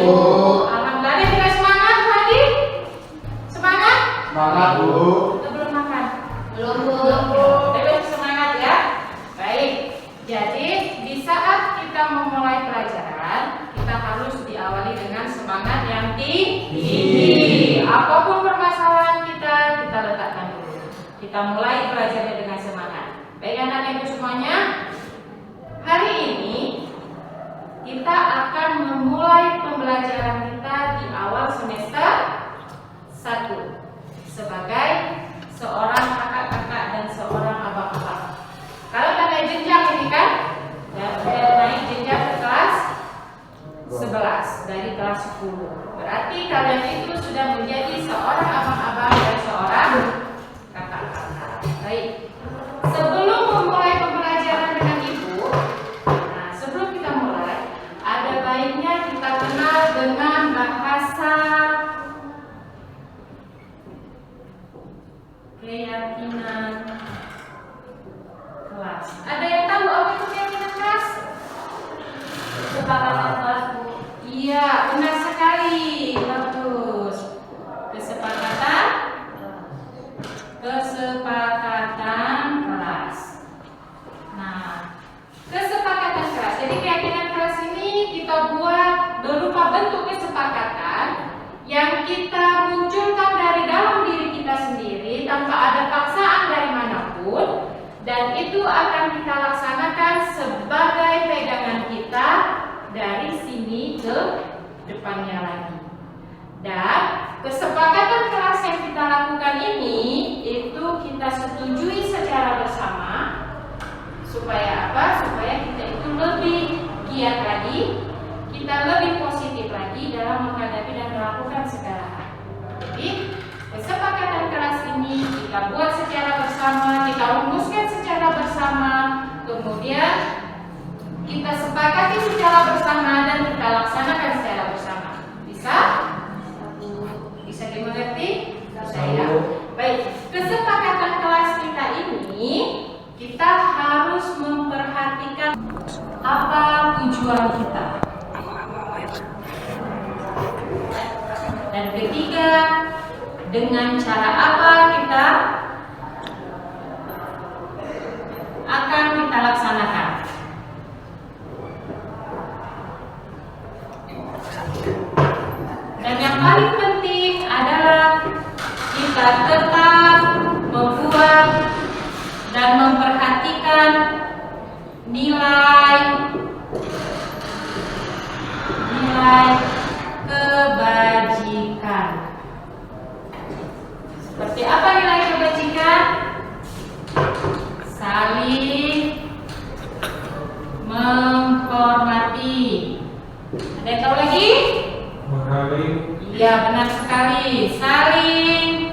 Alhamdulillah, ada tidak semangat lagi? Semangat? Semangat, Bu. Kita belum makan? Belum, Bu. Tapi semangat ya. Baik. Jadi di saat kita memulai pelajaran, kita harus diawali dengan semangat yang tinggi. Apapun permasalahan kita letakkan dulu. Kita mulai pelajaran dengan semangat. Baik anak-anak ibu semuanya, hari ini kita akan memulai pembelajaran kita di awal semester 1 sebagai seorang kakak-kakak dan seorang abang-abang. Kalau kita naik jenjang ini kan, ya, naik jenjang ke kelas 11 dari kelas 10. Berarti kalian itu sudah menjadi seorang abang-abang dan seorang kakak-kakak. Baik. Sebelum memulai pembelajaran dengan ibu, nah sebelum kita mulai, ada baiknya kita kenal dengan bahasa keyakinan kelas. Ada yang tahu apa itu keyakinan kelas? Kesepakatan kelas, Bu. Iya, benar sekali. Bagus. Kesepakatan kelas. Nah, kesepakatan kelas. Jadi keyakinan kelas ini kita buat berupa bentuk kesepakatan yang kita munculkan dari dalam diri kita sendiri tanpa ada paksaan dari manapun, dan itu akan kita laksanakan sebagai pegangan kita dari sini ke depannya lagi. Dan kesepakatan kelas yang kita lakukan ini itu kita setujui secara bersama supaya apa? Supaya kita itu lebih giat lagi, kita lebih positif lagi dalam menghadapi dan melakukan segala hal. Jadi kesepakatan kelas ini kita buat secara bersama, kita rumuskan secara bersama, kemudian kita sepakati secara bersama dan kita laksanakan secara bersama. Bisa? Bisa dimengerti? Bisa ya? Baik, kesepakatan kelas kita ini kita harus memperhatikan apa tujuan kita. Dan ketiga, dengan cara apa kita akan kita laksanakan. Dan yang paling penting adalah kita tetap membuat dan memperhatikan nilai kebajikan. Seperti apa nilai kebajikan? Saling menghormati. Ada yang tahu lagi? Menghargai. Iya, benar sekali. Saling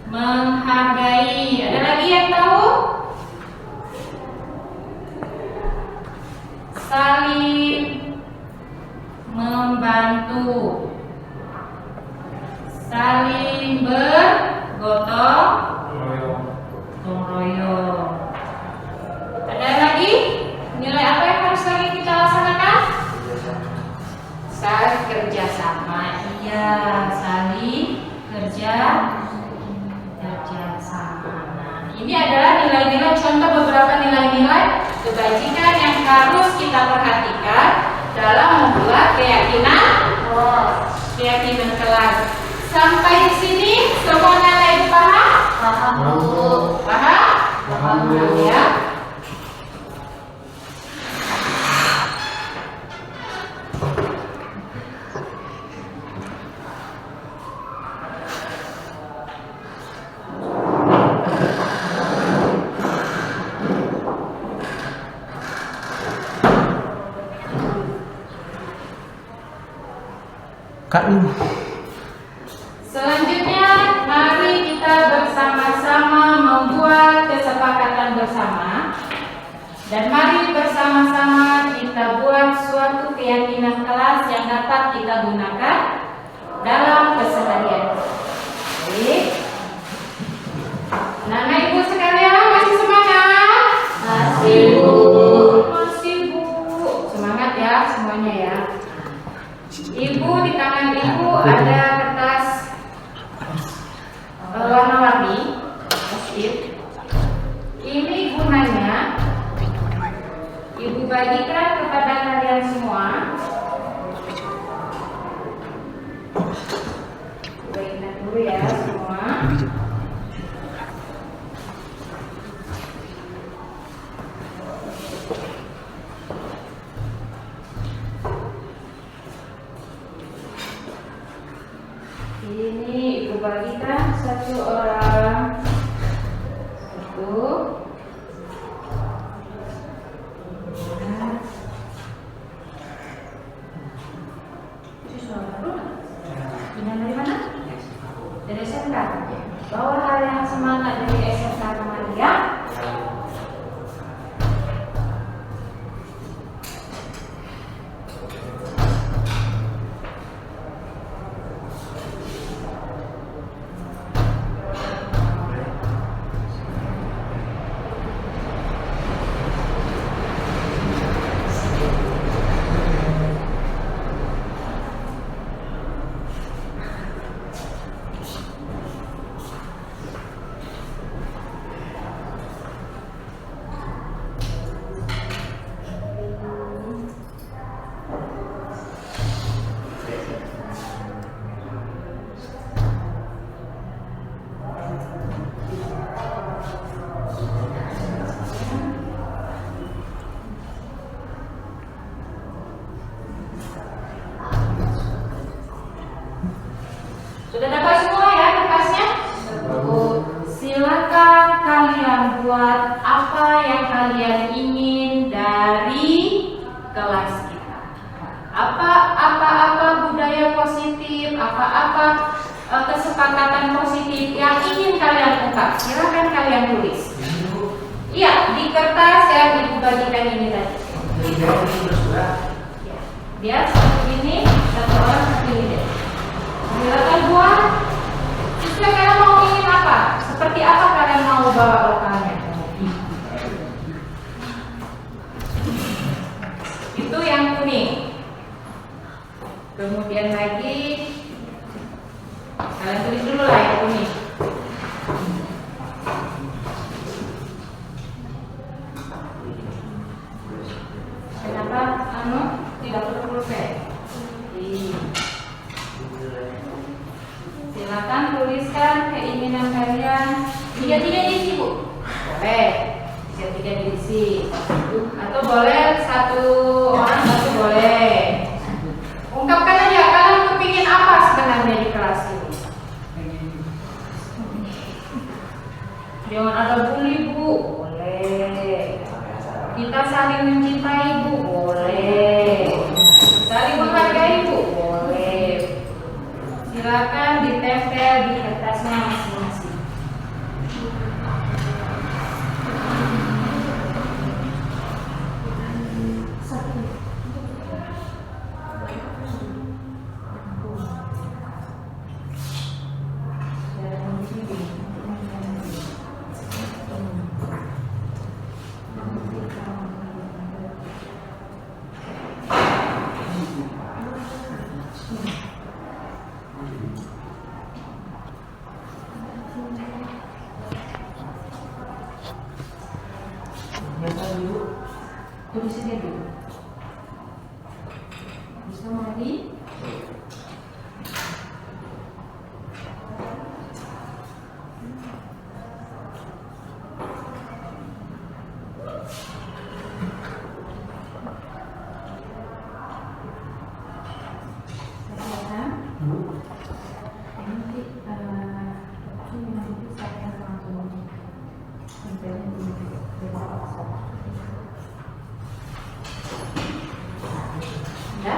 menghargai. Ada lagi yang tahu? Saling membantu. Saling bergotong royong. Ada lagi? Nilai apa yang harus lagi kita laksanakan? Saling kerjasama. Iya, saling kerjasama. Nah, ini adalah nilai-nilai, contoh beberapa nilai-nilai kebajikan yang harus kita perhatikan dalam membuat keyakinan kelas. Sampai di sini semuanya lain paham? Paham, Bu. Paham? Paham, Bu. Ya. Kak Lu. Selanjutnya, mari kita bersama-sama membuat kesepakatan bersama, dan mari bersama-sama kita buat suatu keyakinan kelas yang dapat kita gunakan dalam keseharian. Baik. Anak-anak ibu sekalian, masih semangat? Masih, Bu. Masih, Bu. Semangat ya semuanya ya. Ibu, di tangan ibu ada kertas warna-warni. Ini gunanya ibu bagikan kepada kalian semua. Bagikan dulu ya semua. Ini ibu bagikan satu orang. Satu. Ini dari mana? Dari SMK. Bawa hal yang semangat dari SMK kemarin ya. Sudah dapat semua ya kertasnya? Silakan kalian buat apa yang kalian ingin dari kelas kita. Apa budaya positif, apa kesepakatan positif yang ingin kalian ungkap. Silakan kalian tulis. Iya, di kertas yang ibu bagikan ini tadi. Dia satu ini, satu orang satu ini. Silakan buat. Sesuai kalian mau ingin apa? Seperti apa kalian mau bawa lokalnya? Itu yang kuning. Kemudian lagi kalian tulis dulu lah yang kuning. Kenapa tidak perlu pulpen? Silakan tuliskan keinginan kalian. Tiga-tiga diisi, Bu. Boleh. Tiga-tiga diisi. Atau boleh satu orang satu boleh. Ungkapkan aja kalian kepingin apa sebenarnya di kelas ini. Jangan ada bully, Bu. Boleh. Kita saling mencintai, Bu. Boleh. Saling menghargai, Bu. Boleh. Silakan ditempel di kertasnya masing-masing. Tulis aja dulu. Bisa mandi. Ya.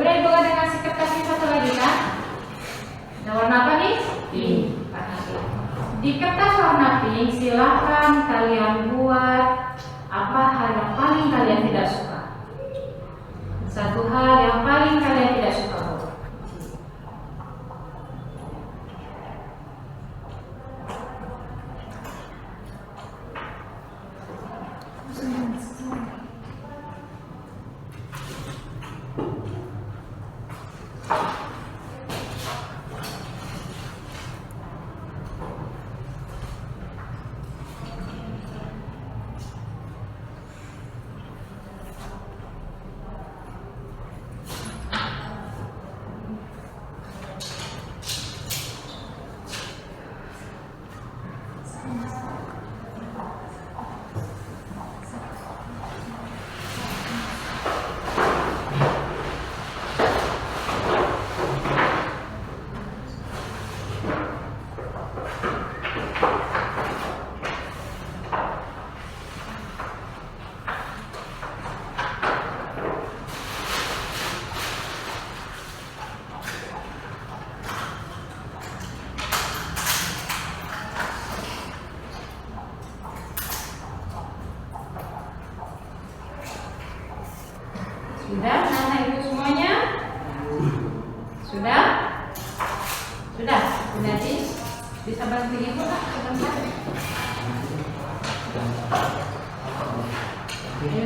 Kemudian Ibu ada kasih kertas yang satu lagi kan? Ada warna apa nih? Pink. Warna pink. Di kertas warna pink silakan kalian buat apa hal yang paling kalian tidak suka. Satu hal yang paling kalian tidak suka. Sudah, anak ibu semuanya? Sudah? Sudah, Jadi bisa bantu ibu Pak, sebentar. Ayo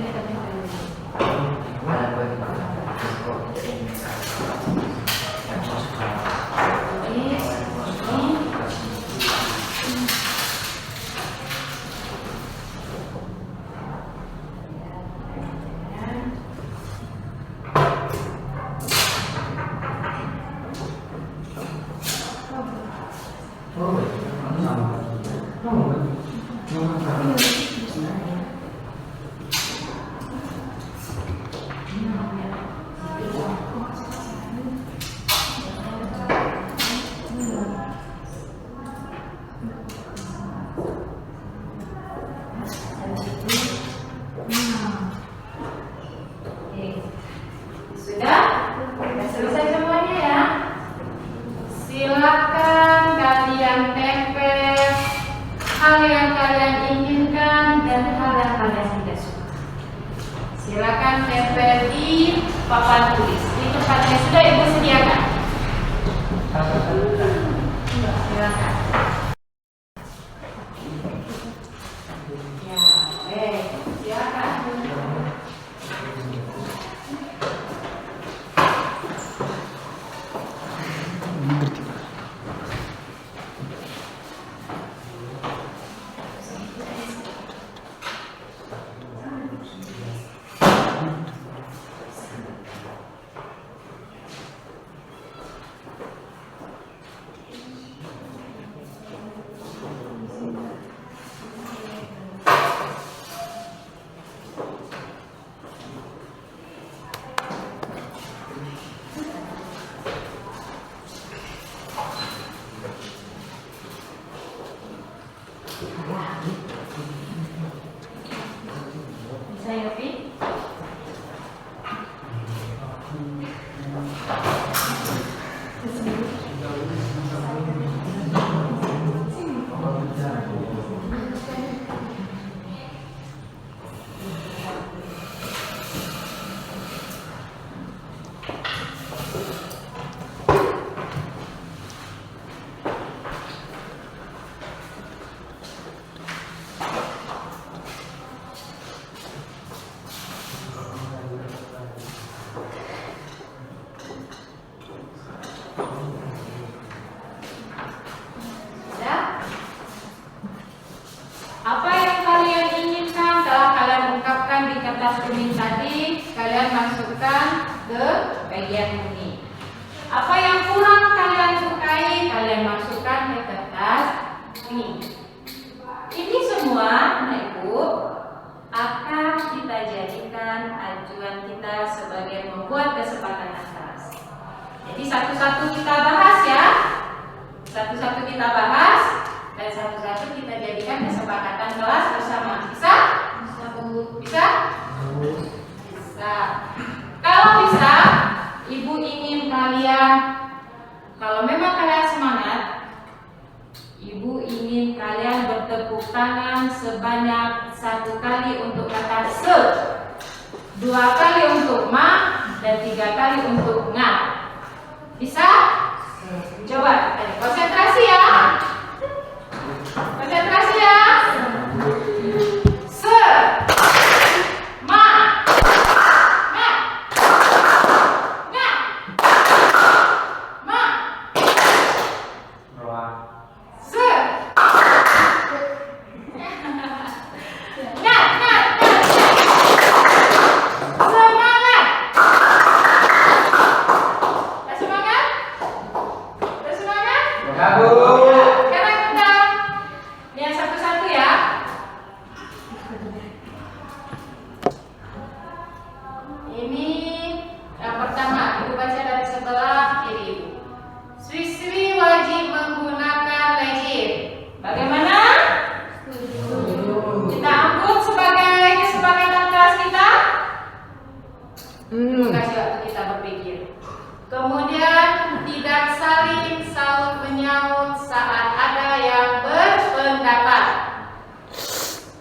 kita selesai semuanya ya. Silakan kalian tempel hal yang kalian inginkan dan hal yang kalian tidak suka. Silakan tempel di papan tulis di tempat yang sudah ibu sediakan. Silakan. Ya, silakan. Bisa ya, Pi? Apa yang kalian inginkan telah kalian ungkapkan di kertas kuning tadi, kalian masukkan ke bagian kuning. Apa yang kurang kalian sukai, kalian masukkan ke kertas kuning. Ini semua, anak ibu, akan kita jadikan ajuan kita sebagai membuat kesepakatan kelas. Jadi satu-satu kita bahas ya, satu-satu kita bahas. Dan satu-satu kita jadikan kesepakatan kelas bersama. Bisa? Bisa, Bu. Bisa? Bisa. Kalau bisa, Ibu kalau memang kalian semangat, Ibu ingin kalian bertepuk tangan sebanyak 1 kali untuk kata se, 2 kali untuk ma, dan 3 kali untuk nga. Bisa? Coba, konsentrasi ya. Konsentrasi ya. Se, ma, nga, nga, ma, Roa. se, nga, nga, semangat. Semangat? Semangat? Ya, Bu. Sekarang kita lihat satu-satu ya. Ini yang pertama, Ibu baca dari sebelah kiri Ibu. Siswi wajib menggunakan lejit. Bagaimana? Kita angkut sebagai kesepakatan kelas kita. Kasih waktu kita berpikir. Kemudian tidak saling saut menyaut saat ada yang berpendapat.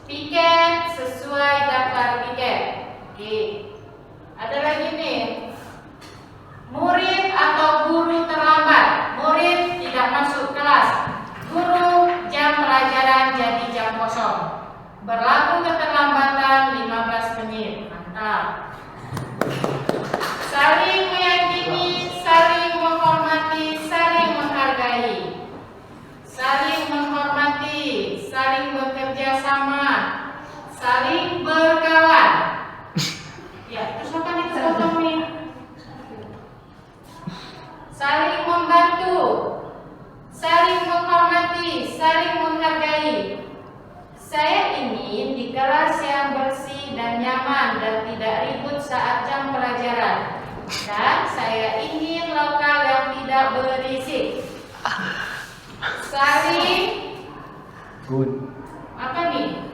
Piket sesuai daftar piket. Oke. Ada lagi nih. Murid atau guru terlambat. Murid tidak masuk kelas. Guru jam pelajaran jadi jam kosong. Berlaku keterlambatan 15 menit. Mantap. Saling meyakini, saling menghormati, saling menghargai. Saling menghormati, saling bekerja sama, saling berkawan. Ya, terus apa nih potong nih? Saling membantu, saling menghormati, saling menghargai. Saya ingin di kelas yang bersih dan nyaman dan tidak ribut saat jam pelajaran. Dan saya ingin lokal yang tidak berisik. Saling Good. apa nih?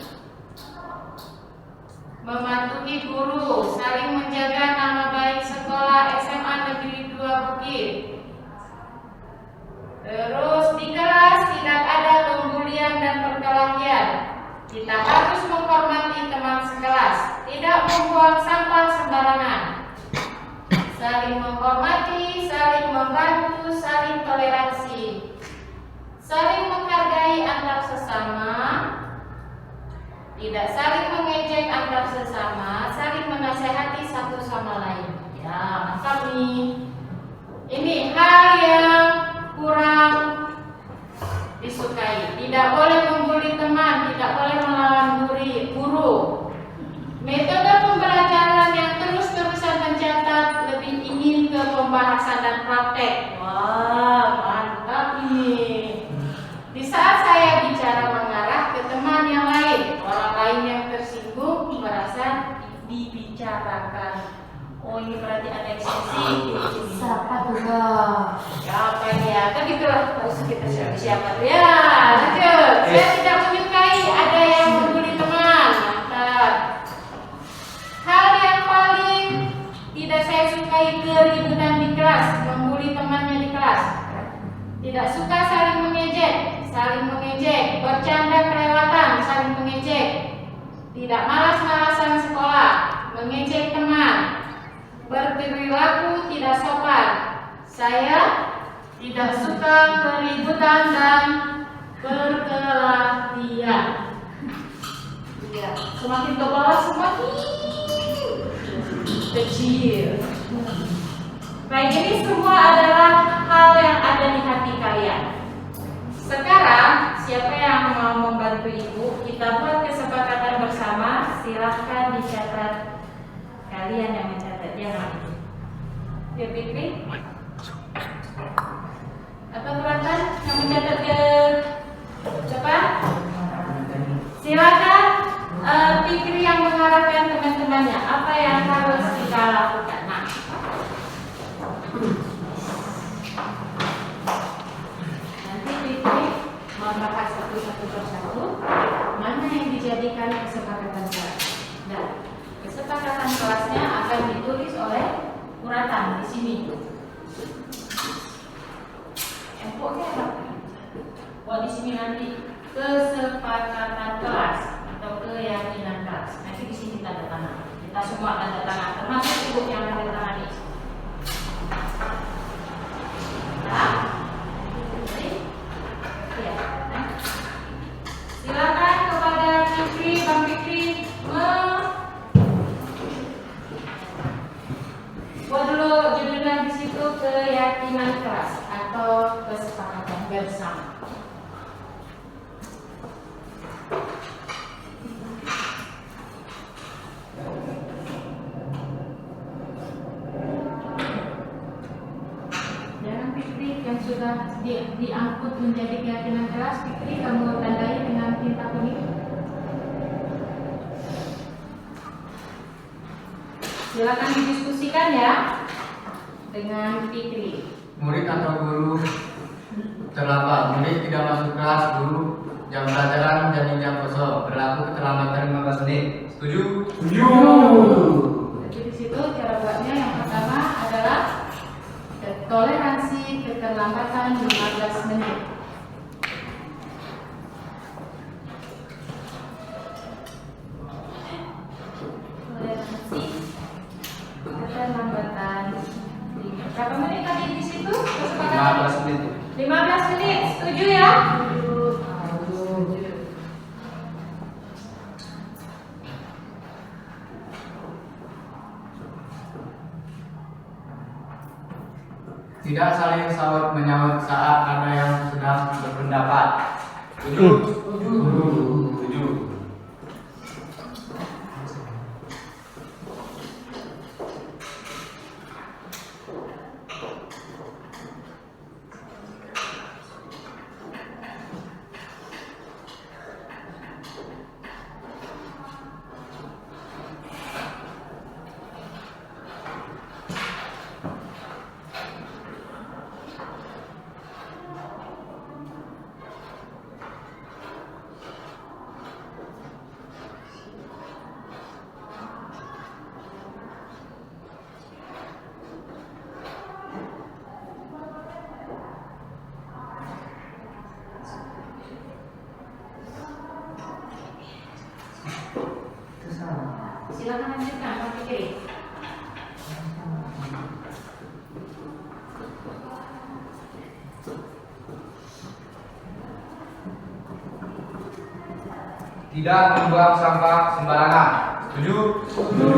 Mematuhi guru, saling menjaga nama baik sekolah SMA Negeri 2 Bukit. Terus di kelas tidak ada pembulian dan perkelahian. Kita harus menghormati teman sekelas, tidak membuang sampah sembarangan. Saling menghormati, saling membantu, saling toleransi. Saling menghargai antar sesama, tidak saling mengejek antar sesama, saling menasehati satu sama lain. Ya, mantap nih. Ini hal yang kurang disukai. Tidak boleh membuli teman, tidak boleh melawan guru. Metode pembelajaran yang terus-terusan mencatat, lebih ingin ke pembahasan dan praktek. Wah, mantap nih. Di saat saya bicara mengarah ke teman yang lain, orang lain yang tersinggung merasa dibicarakan. Oh, ini berarti ada ekspresi. Siapa tuh, Bang? Siapa ini ya? Kan gitulah. Terus kita siapa tuh ya? Lanjut. Saya tidak menyukai ada yang membuli teman. Mantap. Hal yang paling tidak saya sukai keributan di kelas, membuli temannya di kelas. Tidak suka saling mengejek, bercanda kelewatan, saling mengejek. Tidak malas-malasan sekolah, mengejek teman. Berperilaku tidak sopan. Saya tidak suka keributan dan perkelahian. Ya, semakin ke bawah semakin kecil. Baik, ini semua adalah hal yang ada di hati kalian. Sekarang, siapa yang mau membantu Ibu? Kita buat kesepakatan bersama. Silahkan dicatat. Kalian yang mencatat, jangan Ibu. Ya, Fikri? Atau Kelatan yang mencatat ke depan? Silakan. Fikri yang mengarahkan teman-temannya. Apa yang harus kita lakukan? Nah, nanti Fikri membahas satu persatu mana yang dijadikan kesepakatan kelas. Dan kesepakatan kelasnya akan ditulis oleh uratan di sini. keyakinan keras atau kesepakatan bersama. Jangan Fikri yang sudah diangkut menjadi keyakinan keras, Fikri kamu tandai dengan tinta kuning. Silakan didiskusikan ya dengan Fikri. Murid atau guru terlambat. Murid tidak masuk kelas. Guru jam pelajaran menjadi jam kosong. Berlaku keterlambatan 15 menit. Setuju? Setuju. Jadi di situ cara buatnya yang pertama adalah toleransi keterlambatan 15 menit. Toleransi keterlambatan berapa menit tadi di situ? Kesepakatan 15 menit. 15 menit, setuju ya? Tidak saling saut menyaut saat ada yang sedang berpendapat. Setuju? Setuju. Silakan lanjutkan, Pak Fikri. Tidak membuang sampah sembarangan. Setuju? Setuju.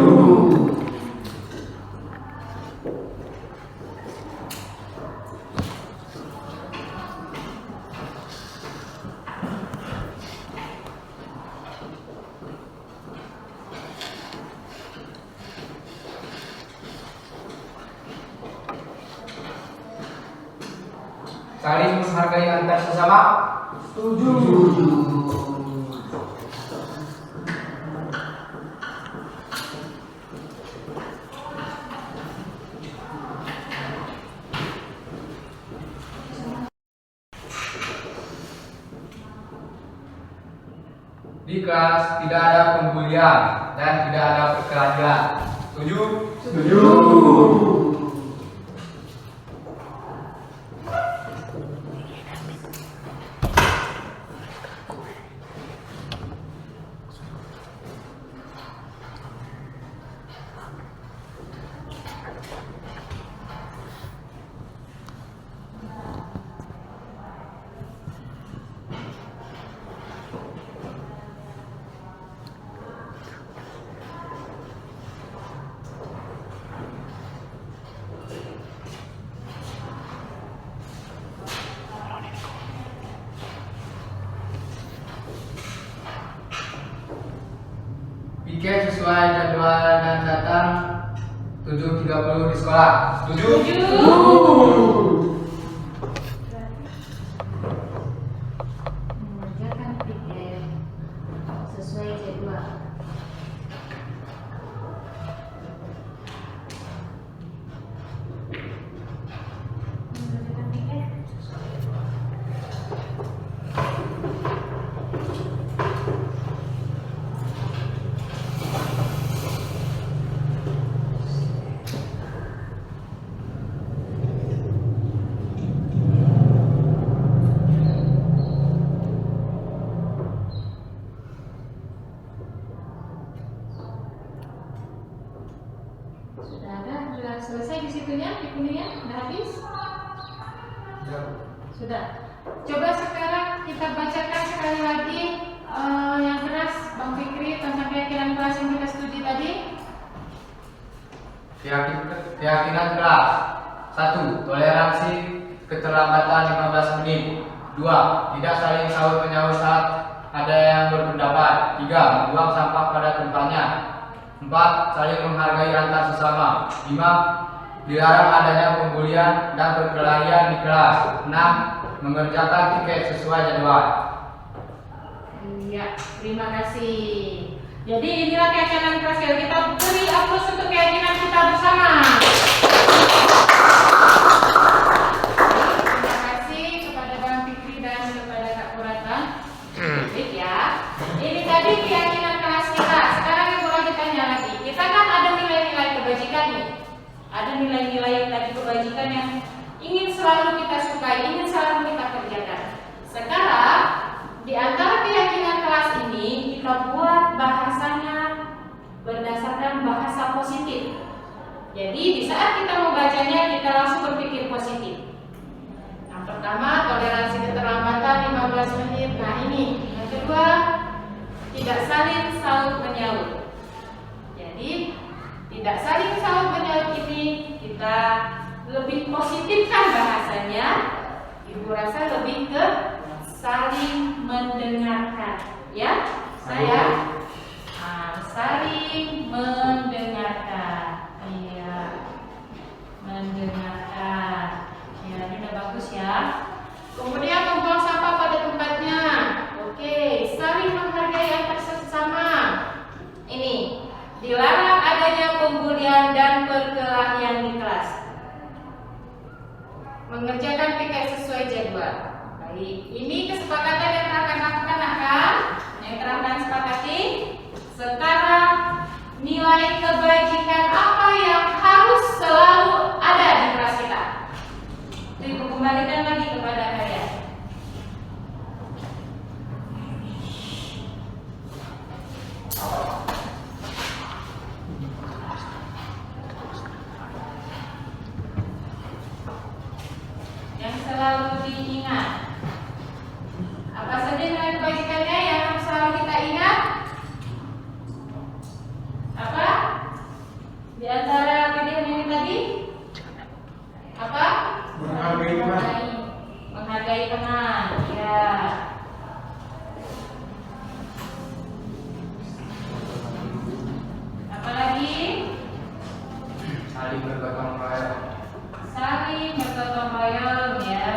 Saling menghargai antar sesama. Setuju. Di kelas tidak ada pembulian dan tidak ada perkelahian. Setuju? Setuju. Piket sesuai jadwal dan datang 7.30 di sekolah. Setuju? Setuju. Mengerjakan piket sesuai jadwal. Mengerjakan piket. Sudah selesai di situnya, di kuningnya, sudah habis? Sudah. Coba sekarang kita bacakan sekali lagi yang keras Bang Fikri tentang keyakinan kelas yang kita studi tadi. Keyakinan keras. 1. Toleransi keterlambatan 15 menit. 2. Tidak saling sahut menyaut saat ada yang berpendapat. 3. Membuang sampah pada tempatnya. 4. Saling menghargai antar sesama. 5. Dilarang adanya pembulian dan perkelahian di kelas. 6. Mengerjakan tiket sesuai jadwal. Iya, terima kasih. Jadi inilah keyakinan kelas kita. Beri aplaus untuk keyakinan kita bersama. Terima kasih kepada Bang Fikri dan kepada Kak Purata. Baik ya. Ini tadi keyakinan kelas kita. Sekarang Ibu lagi tanya lagi. Kita kan ada nilai-nilai kebajikan nih. Ada nilai-nilai tadi kebajikan yang ingin selalu kita sukai, ingin selalu kita kerjakan. Sekarang di antara keyakinan kelas ini kita buat bahasanya berdasarkan bahasa positif. Jadi di saat kita membacanya kita langsung berpikir positif. Yang pertama, toleransi keterlambatan 15 menit. Nah ini. Yang kedua, tidak saling sahut menyaut. Jadi tidak saling sahut menyaut ini kita lebih positifkan bahasanya. Ibu rasa lebih ke saling mendengarkan, ya saya saling mendengarkan, iya mendengarkan, ya ini udah bagus ya. Kemudian membuang sampah pada tempatnya, oke, saling menghargai antar sesama. Ini dilarang adanya pembulian dan perkelahian di kelas. Mengerjakan piket sesuai jadwal. Baik, ini kesepakatan yang telah kami lakukan, kan? Yang telah kami sepakati. Sekarang nilai kebajikan apa yang harus selalu ada di kelas kita? Ibu kembalikan lagi kepada kalian. Yang selalu diingat. Apa saja nilai kebajikannya yang harus selalu kita ingat? Apa? Di antara pilihan ini tadi? Apa? Menghargai teman. Menghargai teman, ya. Apa lagi? Saling bergotong royong. Saling bergotong royong, ya.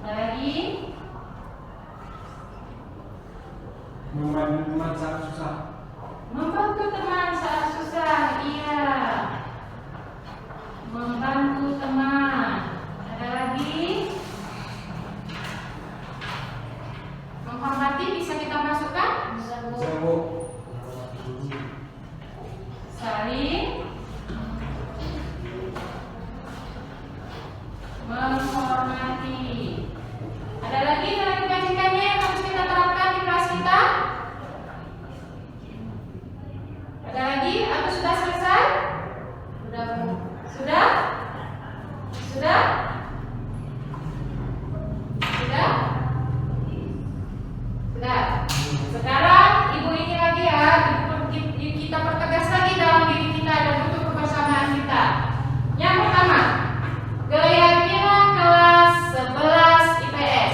Ada lagi? Membantu teman saat susah. Membantu teman saat susah, iya. Membantu teman. Ada lagi? Menghormati bisa kita masukkan? Bisa, Bu. Sewu. Saling menghormati. Ada lagi nilai kebajikannya yang harus kita terapkan di kelas kita? Ada lagi? Atau sudah selesai? Sudah, Bu. Sudah? Sudah? Sudah? Sudah. Sekarang Ibu ini lagi ya, kita pertegas lagi dalam diri kita dan untuk kebersamaan kita. Yang pertama, keyakinan kelas 11 IPS.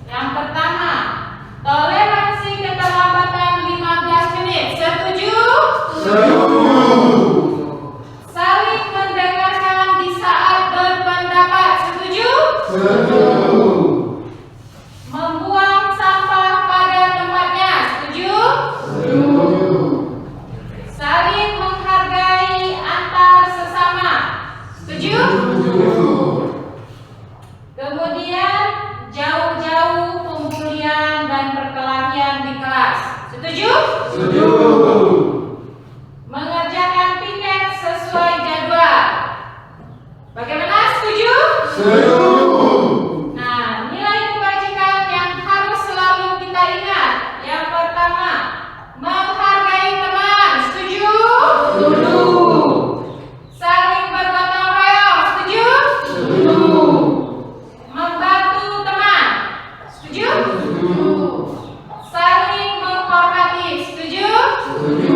Yang pertama, toleransi keterlambatan 15 menit. Setuju? Saling mendengarkan di saat berpendapat. Setuju? Membuang sampah pada tempatnya. Setuju? Saling menghargai antar sesama. Setuju? Kemudian jauh-jauh pembulian dan perkelahian di kelas. Setuju? Mengerjakan piket sesuai jadwal. Bagaimana? Setuju? Nah, nilai kebajikan yang harus selalu kita ingat. Yang pertama, menghargai teman. Setuju? Saling bergotong royong. Setuju? Membantu teman. Setuju? Saling lagi. Setuju? Setuju.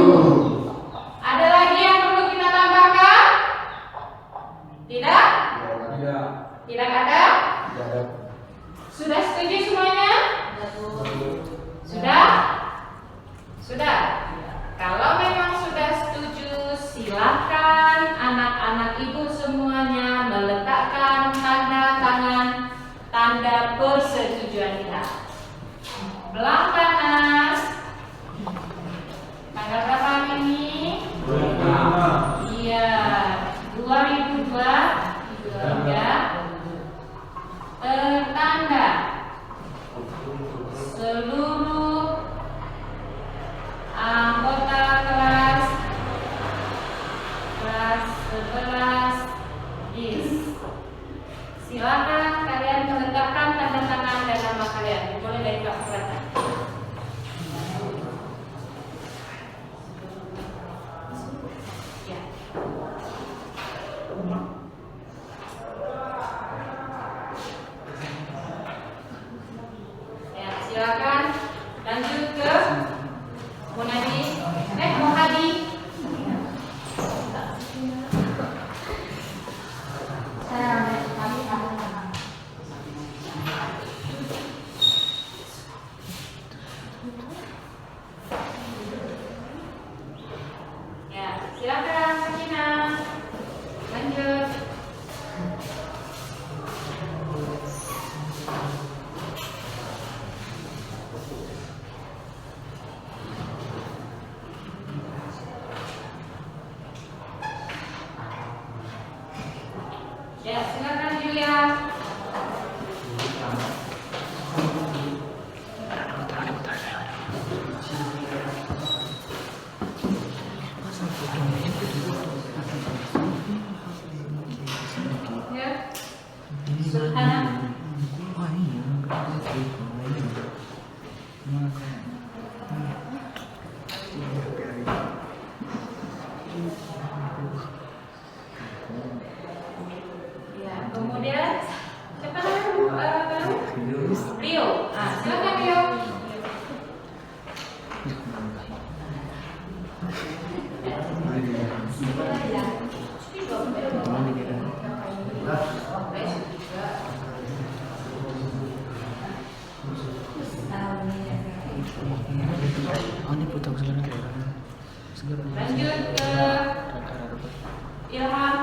Ada lagi yang perlu kita tambahkan? Tidak? Tidak. Tidak ada? Tidak. Sudah setuju semuanya? Sudah? Sudah? Kalau memang sudah setuju, silakan anak-anak ibu semuanya meletakkan tanda tangan, tanda persetujuan kita. Belang panas. Tanggal berapa hari ini? 25. Iya, 2023. Tertanda seluruh anggota kelas 11 IS. Silakan kalian meletakkan tanda tangan dan nama kalian. Boleh dari Kak Prata. Ya. Ya, silakan lanjut ke Munadi. Muhadi. Saya ambil kami ambil tangan. Ya, silakan Sakinah. Lanjut. Ya, silakan Julia. Ya. Subhana. Ya, kemudian siapa namanya baru? Rio. Ah, silakan Rio. Lanjut ke Ilham.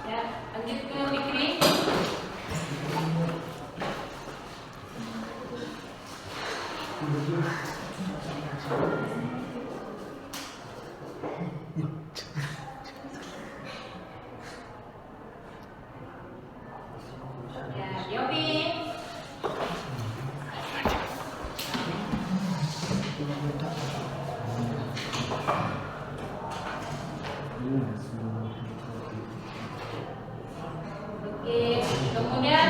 Ya, lanjut ke Fikri. Ya, Yopi. Oke, kemudian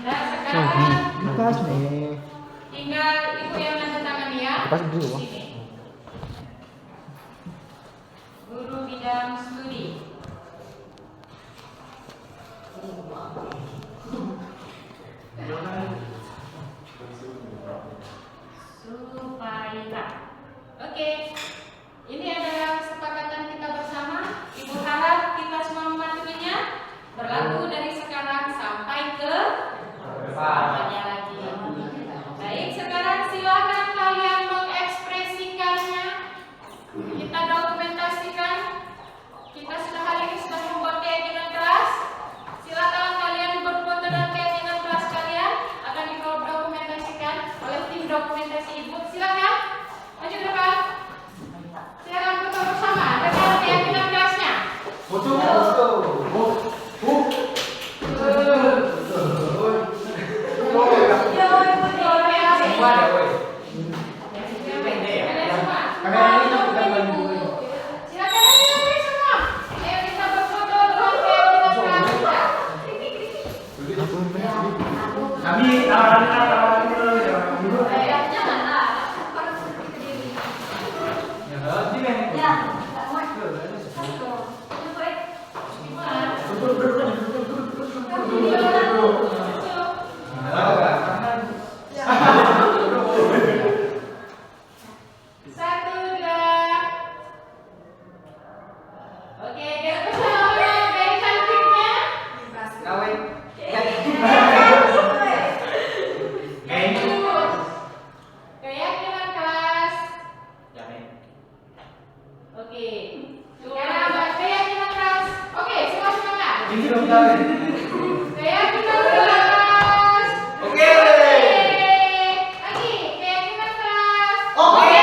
dan sekarang tinggal ibu yang tanda tangan ya. Sini. Guru bidang studi. Supaita. Oke. Ini adalah kesepakatan kita bersama. Ibu harap kita semua mematuhinya. Berlaku dari sekarang sampai ke depannya lagi. Baik, sekarang silakan kalian mengekspresikannya. Kita dokumentasikan. Kita sudah hari ini sudah membuat keyakinan kelas. Silakan kalian berfoto dan keyakinan kelas kalian akan didokumentasikan oleh tim dokumentasi ibu. Silakan maju ke depan. Silakan foto bersama dengan keyakinan kelasnya. Foto. Satu, dua. Oke, gerak bersama dari cantiknya. Keyakinan kelas. Oke. Sekarang keyakinan kelas. Oke, semua semangat. Keyakinan kelas. Oke. Lagi, keyakinan kelas. Oke.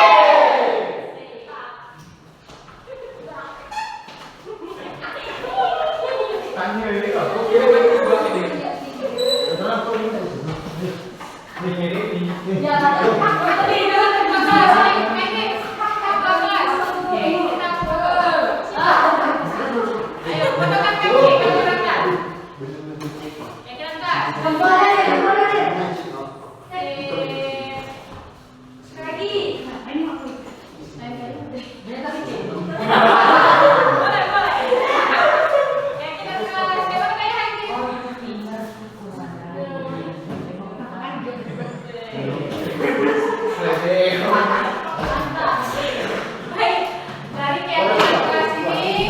Dari keyakinan kelas ini,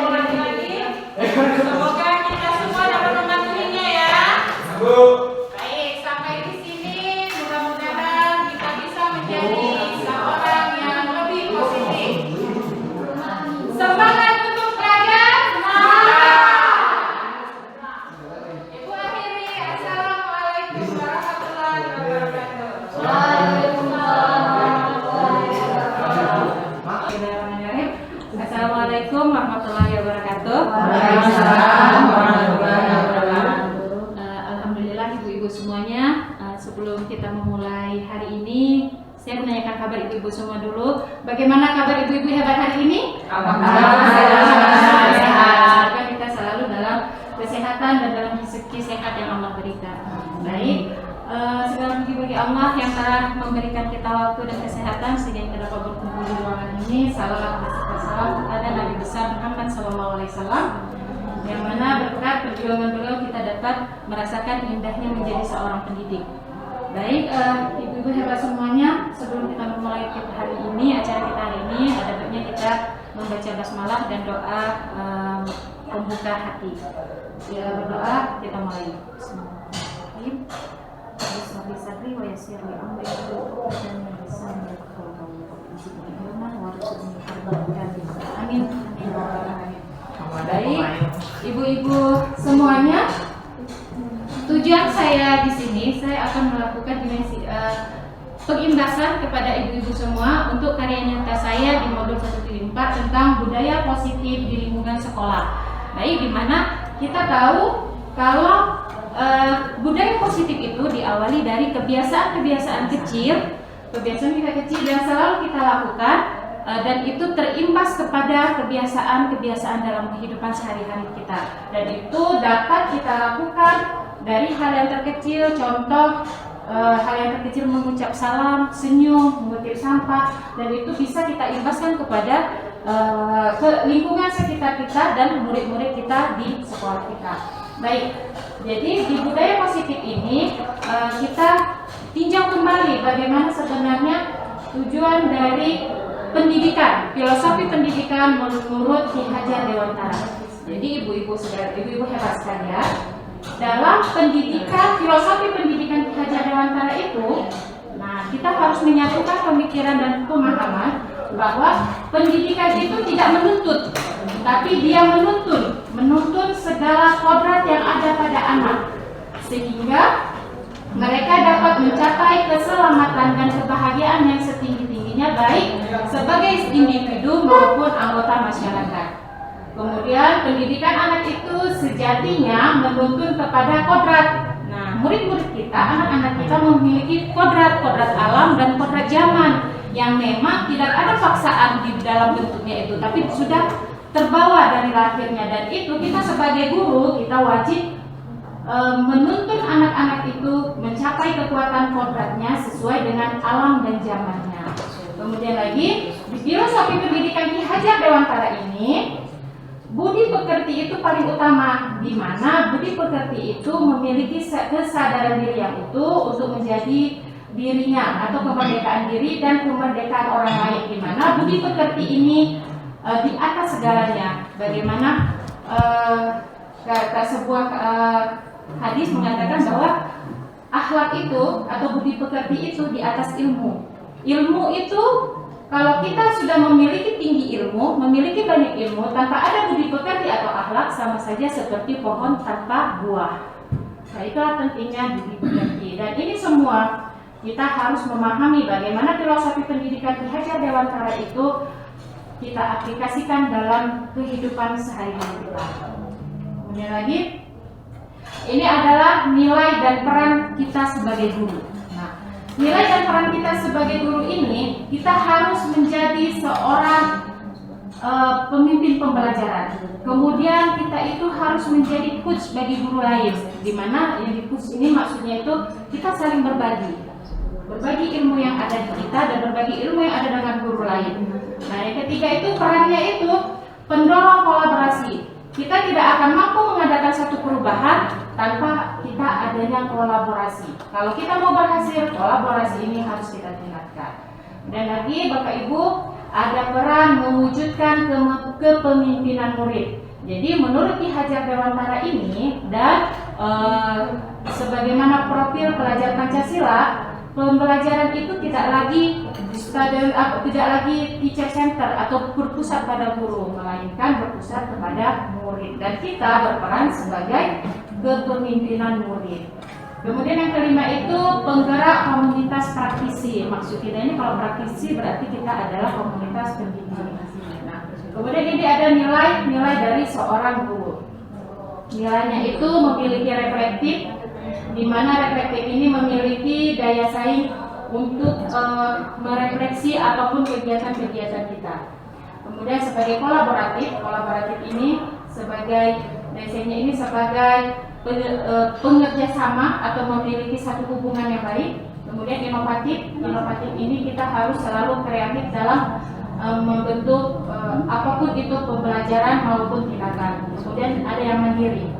ulangi lagi. Semoga kita semua dapat mematuhinya ya. Baik, sampai di sini mudah-mudahan kita bisa menjadi seorang yang lebih positif. Semangat untuk belajar. Ibu akhiri, assalamualaikum warahmatullahi wabarakatuh. Assalamualaikum warahmatullahi wabarakatuh. Waalaikumsalam warahmatullahi wabarakatuh. Alhamdulillah ibu-ibu semuanya. Sebelum kita memulai hari ini, saya menanyakan kabar ibu-ibu semua dulu. Bagaimana kabar ibu-ibu hebat hari ini? Alhamdulillah Sehat. Semoga kita selalu dalam kesehatan dan dalam rezeki sehat yang Allah berikan. Baik. Segala puji bagi Allah yang telah memberikan kita waktu dan kesehatan sehingga kita dapat berkumpul di ruangan ini. Salam kepada Nabi besar Muhammad SAW, yang mana berkat perjuangan beliau kita dapat merasakan indahnya menjadi seorang pendidik. Baik, ibu-ibu hebat semuanya, sebelum kita memulai hari ini, acara kita hari ini, ada baiknya kita membaca basmalah dan doa pembuka hati. Ya, berdoa, kita mulai. Bismillahirrahmanirrahim. Bismillah sadri wa yassir li amri dan lisan amin. Baik, ibu-ibu semuanya, tujuan saya di sini, saya akan melakukan pengimbasan kepada ibu-ibu semua untuk karya nyata saya di modul 1.4 tentang budaya positif di lingkungan sekolah. Baik, di mana kita tahu kalau budaya positif itu diawali dari kebiasaan-kebiasaan kecil yang selalu kita lakukan, dan itu terimbas kepada kebiasaan-kebiasaan dalam kehidupan sehari-hari kita, dan itu dapat kita lakukan dari hal yang terkecil. Contoh, hal yang terkecil mengucap salam, senyum, mengutip sampah, dan itu bisa kita imbaskan kepada ke lingkungan sekitar kita dan murid-murid kita di sekolah kita. Baik, jadi di budaya positif ini kita tinjau kembali bagaimana sebenarnya tujuan dari pendidikan, filosofi pendidikan menurut Ki Hajar Dewantara. Jadi ibu-ibu hebat sekalian, dalam pendidikan, filosofi pendidikan Ki Hajar Dewantara itu, nah kita harus menyatukan pemikiran dan pemahaman bahwa pendidikan itu tidak menuntut, tapi dia menuntun segala kodrat yang ada pada anak, sehingga mereka dapat mencapai keselamatan dan kebahagiaan yang setinggi-tingginya, baik sebagai individu maupun anggota masyarakat. Kemudian pendidikan anak itu sejatinya menuntun kepada kodrat. Nah, murid-murid kita, anak-anak kita memiliki kodrat alam dan kodrat zaman yang memang tidak ada paksaan di dalam bentuknya itu, tapi sudah terbawa dari lahirnya, dan itu kita sebagai guru kita wajib menuntun anak-anak itu kekuatan kodratnya sesuai dengan alam dan zamannya. Kemudian lagi, di filosofi pendidikan Ki Hajar Dewantara ini, budi pekerti itu paling utama, di mana budi pekerti itu memiliki kesadaran diri yang utuh untuk menjadi dirinya atau kemerdekaan diri dan kemerdekaan orang lain, di mana budi pekerti ini di atas segalanya. Bagaimana sebuah hadis mengatakan bahwa akhlak itu atau budi pekerti itu di atas ilmu. Ilmu itu kalau kita sudah memiliki tinggi ilmu, memiliki banyak ilmu, tanpa ada budi pekerti atau akhlak sama saja seperti pohon tanpa buah. Nah, itulah pentingnya budi pekerti. Dan ini semua kita harus memahami bagaimana filosofi pendidikan Ki Hajar Dewantara itu kita aplikasikan dalam kehidupan sehari-hari kita. Kemudian lagi, ini adalah nilai dan peran kita sebagai guru. Nilai dan peran kita sebagai guru ini, kita harus menjadi seorang pemimpin pembelajaran. Kemudian kita itu harus menjadi coach bagi guru lain, di mana yang di coach ini maksudnya itu kita saling berbagi ilmu yang ada di kita dan berbagi ilmu yang ada dengan guru lain. Nah, yang ketiga itu perannya itu pendorong kolaborasi. Kita tidak akan mampu mengadakan satu perubahan tanpa kita adanya kolaborasi. Kalau kita mau berhasil, kolaborasi ini harus kita tingkatkan. Dan lagi Bapak Ibu, ada peran mewujudkan kepemimpinan murid. Jadi menurut Ki Hajar Dewantara ini dan sebagaimana profil pelajar Pancasila, pembelajaran itu tidak lagi teacher center atau berpusat pada guru, melainkan berpusat kepada murid, dan kita berperan sebagai kepemimpinan murid. Kemudian yang kelima itu penggerak komunitas praktisi. Maksud kita ini kalau praktisi berarti kita adalah komunitas pendidik. Nah, kemudian ini ada nilai dari seorang guru. Nilainya itu memiliki reflektif, di mana reflektif ini memiliki daya saing untuk merefleksi apapun kegiatan-kegiatan kita. Kemudian sebagai kolaboratif ini sebagai desainnya ini sebagai pengerja sama atau memiliki satu hubungan yang baik. Kemudian inovatif ini kita harus selalu kreatif dalam membentuk apapun itu pembelajaran maupun tindakan. Kemudian ada yang mandiri.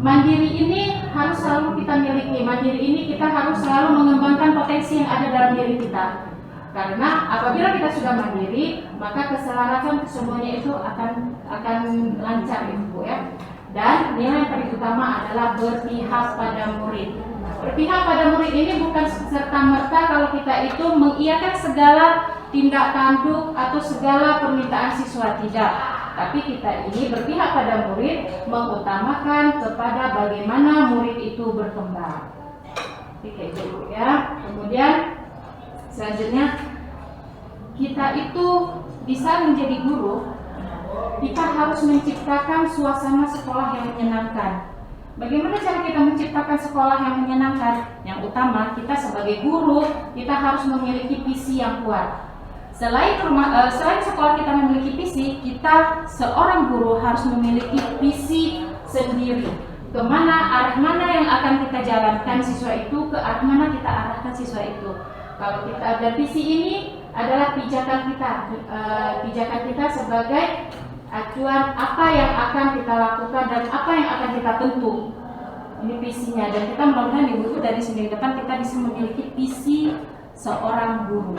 Mandiri ini harus selalu kita miliki. Mandiri ini kita harus selalu mengembangkan potensi yang ada dalam diri kita. Karena apabila kita sudah mandiri, maka keselarasan semuanya itu akan lancar, Ibu ya. Dan nilai yang paling utama adalah berpihak pada murid. Berpihak pada murid ini bukan serta-merta kalau kita itu mengiyakan segala tindak tanduk atau segala permintaan siswa, tidak. Tapi kita ini berpihak pada murid, mengutamakan kepada bagaimana murid itu berkembang. Oke, ya. Kemudian selanjutnya kita itu bisa menjadi guru. Kita harus menciptakan suasana sekolah yang menyenangkan. Bagaimana cara kita menciptakan sekolah yang menyenangkan? Yang utama, kita sebagai guru, kita harus memiliki visi yang kuat. Selain sekolah kita memiliki visi, kita seorang guru harus memiliki visi sendiri. Arah mana yang akan kita jalankan siswa itu, ke arah mana kita arahkan siswa itu. Kalau kita ada visi ini adalah pijakan kita sebagai acuan apa yang akan kita lakukan dan apa yang akan kita bentuk. Ini visinya, dan kita mudah-mudahan di buku dari sini depan kita bisa memiliki visi seorang guru.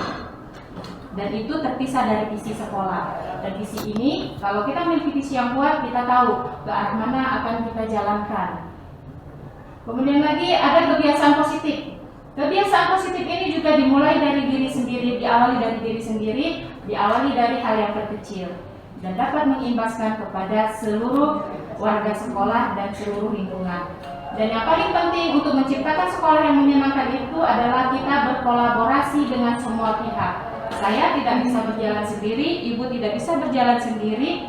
Dan itu terpisah dari visi sekolah. Dan visi ini, kalau kita memiliki visi yang kuat, kita tahu ke arah mana akan kita jalankan. Kemudian lagi ada kebiasaan positif. Kebiasaan positif ini juga dimulai dari diri sendiri, diawali dari diri sendiri, diawali dari hal yang terkecil, dan dapat mengimbaskan kepada seluruh warga sekolah dan seluruh lingkungan. Dan yang paling penting untuk menciptakan sekolah yang menyenangkan itu adalah kita berkolaborasi dengan semua pihak. Saya tidak bisa berjalan sendiri, Ibu tidak bisa berjalan sendiri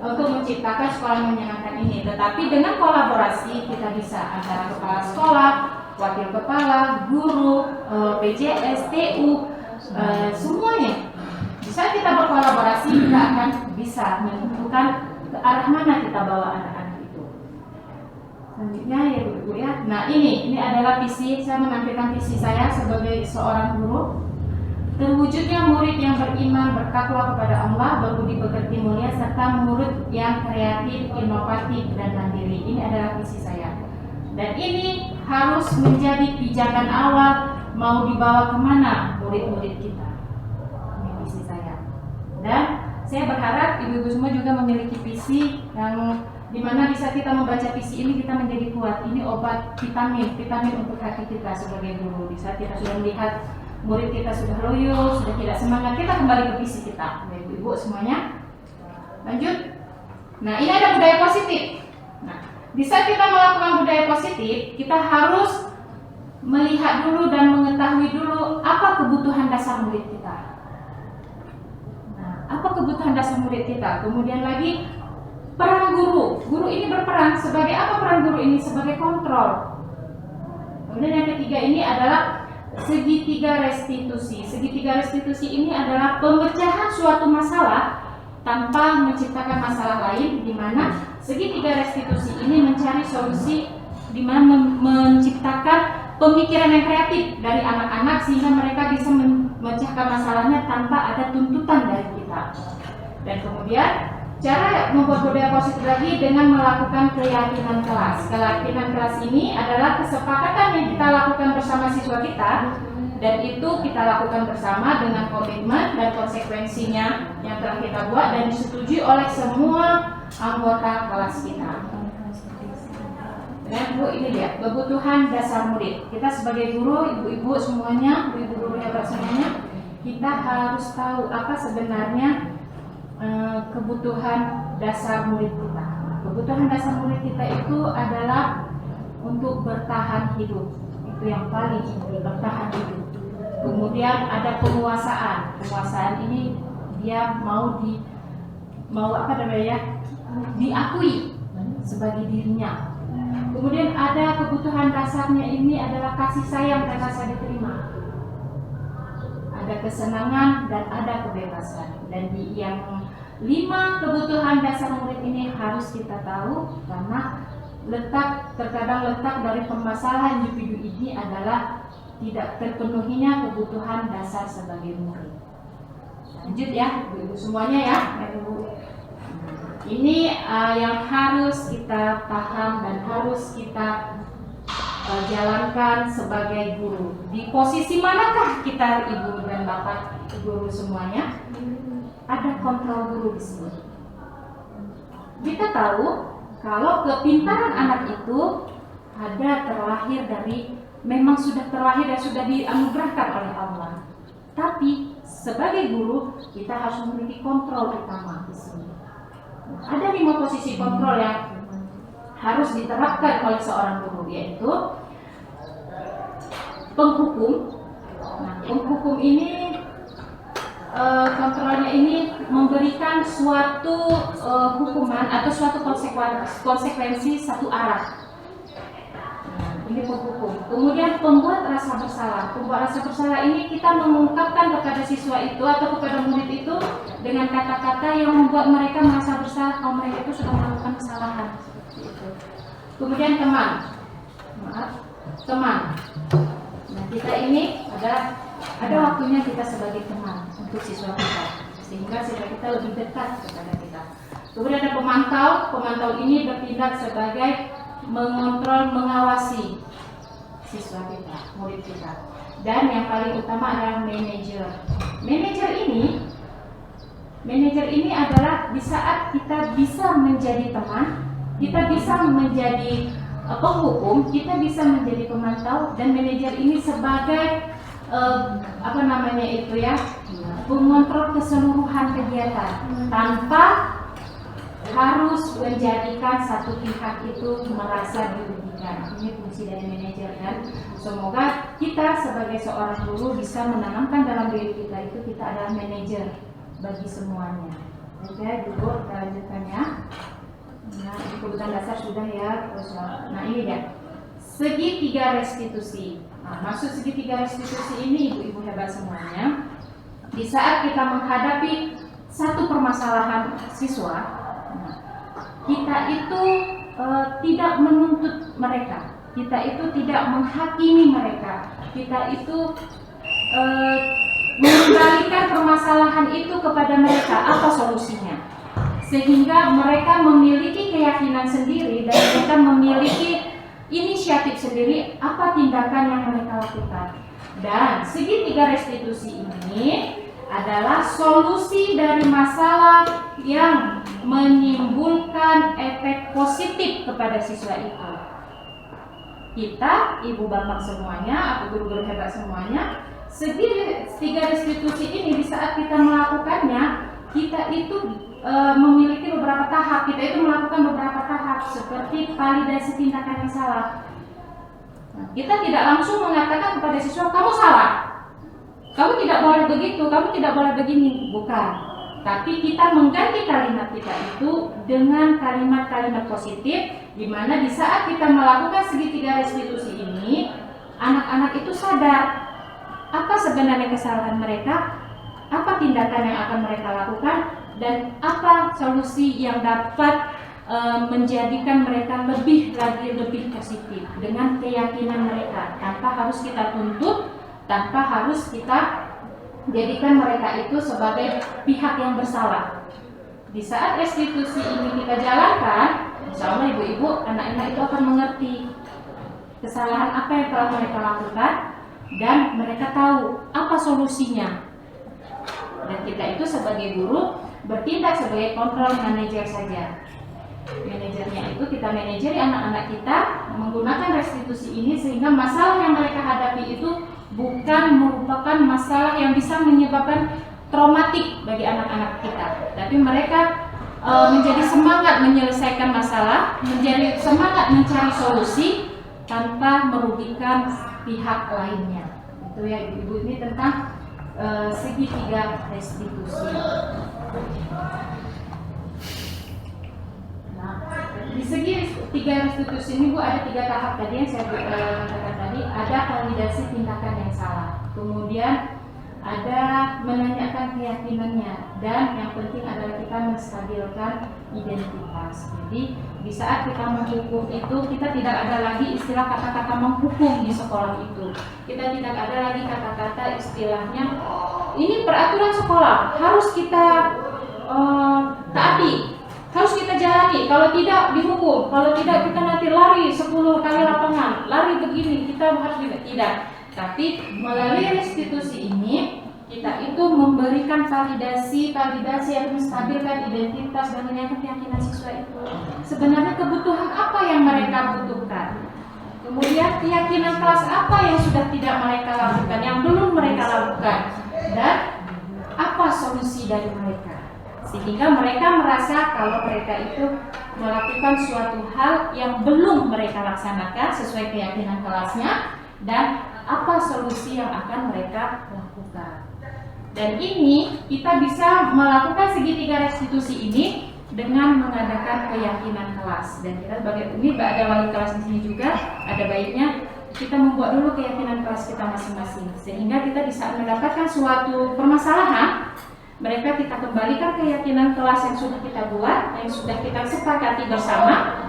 untuk menciptakan sekolah yang menyenangkan ini. Tetapi dengan kolaborasi kita bisa antara kepala sekolah, wakil kepala, guru, PJS, TU, semuanya. Bisa kita berkolaborasi, kita akan bisa menentukan ke arah mana kita bawa anak-anak itu. Selanjutnya ya Bu ya. Nah ini adalah visi, saya menampilkan visi saya sebagai seorang guru. Terwujudnya murid yang beriman, bertakwa kepada Allah, berbudi pekerti mulia, serta murid yang kreatif, inovatif, dan mandiri. Ini adalah visi saya. Dan ini harus menjadi pijakan awal mau dibawa kemana murid-murid kita. Ini visi saya. Dan saya berharap ibu-ibu semua juga memiliki visi yang dimana bisa kita membaca visi ini kita menjadi kuat. Ini obat vitamin untuk hati kita sebagai guru. Di saat kita sudah melihat murid kita sudah loyo, sudah tidak semangat, kita kembali ke visi kita. Ibu-ibu semuanya. Lanjut. Nah, ini ada budaya positif. Nah, di saat kita melakukan budaya positif, kita harus melihat dulu dan mengetahui dulu apa kebutuhan dasar murid kita. Nah, apa kebutuhan dasar murid kita? Kemudian lagi peran guru. Guru ini berperan sebagai apa peran guru ini? Sebagai kontrol. Kemudian yang ketiga ini adalah segitiga restitusi. Segitiga restitusi ini adalah pemecahan suatu masalah tanpa menciptakan masalah lain, di mana segitiga restitusi ini mencari solusi, di mana menciptakan pemikiran yang kreatif dari anak-anak sehingga mereka bisa memecahkan masalahnya tanpa ada tuntutan dari kita. Dan kemudian cara membuat budaya positif lagi dengan melakukan keyakinan kelas. Keyakinan kelas ini adalah kesepakatan yang kita lakukan bersama siswa kita, dan itu kita lakukan bersama dengan komitmen dan konsekuensinya yang telah kita buat dan disetujui oleh semua anggota kelas kita. Dan Bu, ini dia kebutuhan dasar murid. Kita sebagai guru, ibu-ibu semuanya, ibu-ibu guru hebat semuanya, kita harus tahu apa sebenarnya kebutuhan dasar murid kita. Kebutuhan dasar murid kita itu adalah untuk bertahan hidup. Itu yang paling inti, bertahan hidup. Kemudian ada penguasaan. Penguasaan ini dia diakui sebagai dirinya. Kemudian ada kebutuhan dasarnya ini adalah kasih sayang dan rasa diterima. Ada kesenangan dan ada kebebasan. Dan yang 5 kebutuhan dasar murid ini harus kita tahu, karena terkadang letak dari permasalahan individu ini adalah tidak terpenuhinya kebutuhan dasar sebagai murid. Lanjut ya, ibu semuanya ya. Ini yang harus kita paham dan harus kita jalankan sebagai guru. Di posisi manakah kita ibu dan bapak guru semuanya? Ada kontrol guru di sini. Kita tahu kalau kepintaran anak itu memang sudah terlahir dan sudah dianugerahkan oleh Allah. Tapi sebagai guru kita harus memiliki kontrol utama di sini. Ada 5 posisi kontrol yang harus diterapkan oleh seorang guru, yaitu penghukum. Nah, penghukum ini kontrolnya ini memberikan suatu hukuman atau suatu konsekuensi satu arah. Ini penghukum. Kemudian pembuat rasa bersalah. Pembuat rasa bersalah ini kita mengungkapkan kepada siswa itu atau kepada murid itu dengan kata-kata yang membuat mereka merasa bersalah kalau mereka itu sudah melakukan kesalahan. Kemudian teman. Nah, kita ini ada waktunya kita sebagai teman untuk siswa kita, sehingga siswa kita lebih dekat kepada kita. Kemudian ada pemantau. Pemantau ini bertindak sebagai mengontrol, mengawasi siswa kita, murid kita. Dan yang paling utama adalah manajer. Manajer ini adalah di saat kita bisa menjadi teman, kita bisa menjadi penghukum, kita bisa menjadi pemantau, dan manajer ini sebagai pengontrol keseluruhan kegiatan tanpa harus menjadikan satu pihak itu merasa dirugikan. Ini fungsi dari manajer, dan semoga kita sebagai seorang guru bisa menanamkan dalam diri kita itu kita adalah manajer bagi semuanya. Oke, dulu kita lanjutkan ya. Nah, kebutuhan dasar sudah ya. Nah, ini ya, segitiga restitusi. Nah, maksud segitiga restitusi ini ibu-ibu hebat semuanya, di saat kita menghadapi satu permasalahan siswa, kita itu tidak menuntut mereka, kita itu tidak menghakimi mereka, kita itu mengembalikan permasalahan itu kepada mereka, apa solusinya, sehingga mereka memiliki keyakinan sendiri dan mereka memiliki inisiatif sendiri apa tindakan yang mereka lakukan. Dan segitiga restitusi ini adalah solusi dari masalah yang menimbulkan efek positif kepada siswa itu. Kita, ibu bapak semuanya, atau guru-guru hebat semuanya, segitiga restitusi ini di saat kita melakukannya, kita itu memiliki beberapa tahap. Kita itu melakukan beberapa tahap seperti validasi tindakan yang salah. Nah, kita tidak langsung mengatakan kepada siswa, kamu salah, kamu tidak boleh begitu, kamu tidak boleh begini, bukan. Tapi kita mengganti kalimat kita itu dengan kalimat-kalimat positif, di mana di saat kita melakukan segitiga restitusi ini, anak-anak itu sadar apa sebenarnya kesalahan mereka, apa tindakan yang akan mereka lakukan, dan apa solusi yang dapat menjadikan mereka lebih positif dengan keyakinan mereka, tanpa harus kita tuntut, tanpa harus kita jadikan mereka itu sebagai pihak yang bersalah. Di saat restitusi ini kita jalankan, insya Allah ibu-ibu, anak-anak itu akan mengerti kesalahan apa yang telah mereka lakukan dan mereka tahu apa solusinya. Dan kita itu sebagai guru bertindak sebagai kontrol manajer saja. Manajernya itu kita manajeri anak-anak kita menggunakan restitusi ini sehingga masalah yang mereka hadapi itu bukan merupakan masalah yang bisa menyebabkan traumatik bagi anak-anak kita, tapi mereka menjadi semangat menyelesaikan masalah, menjadi semangat mencari solusi tanpa merugikan pihak lainnya. Itu ya ibu-ibu, ini tentang segitiga restitusi. Nah, di segi tiga restitusi ini Bu ada 3 tahap tadi yang saya katakan tadi. Ada validasi tindakan yang salah, kemudian ada menanyakan keyakinannya, dan yang penting adalah kita menstabilkan identitas. Jadi di saat kita menghukum itu, kita tidak ada lagi istilah kata-kata menghukum di sekolah itu. Kita tidak ada lagi kata-kata istilahnya ini peraturan sekolah harus kita taati, harus kita jalani, kalau tidak dihukum, kalau tidak kita nanti lari 10 kali lapangan, lari begini, kita harus tidak. Tapi melalui restitusi ini kita itu memberikan validasi yang menstabilkan identitas dan menanyakan keyakinan siswa itu. Sebenarnya kebutuhan apa yang mereka butuhkan, kemudian keyakinan kelas apa yang sudah tidak mereka lakukan, yang belum mereka lakukan, dan apa solusi dari mereka, sehingga mereka merasa kalau mereka itu melakukan suatu hal yang belum mereka laksanakan sesuai keyakinan kelasnya, dan apa solusi yang akan mereka lakukan. Dan ini kita bisa melakukan segitiga restitusi ini dengan mengadakan keyakinan kelas. Dan kita sebagai ini ada wali kelas di sini juga, ada baiknya kita membuat dulu keyakinan kelas kita masing-masing, sehingga kita bisa mendapatkan suatu permasalahan, mereka kita kembalikan keyakinan kelas yang sudah kita buat, yang sudah kita sepakati bersama,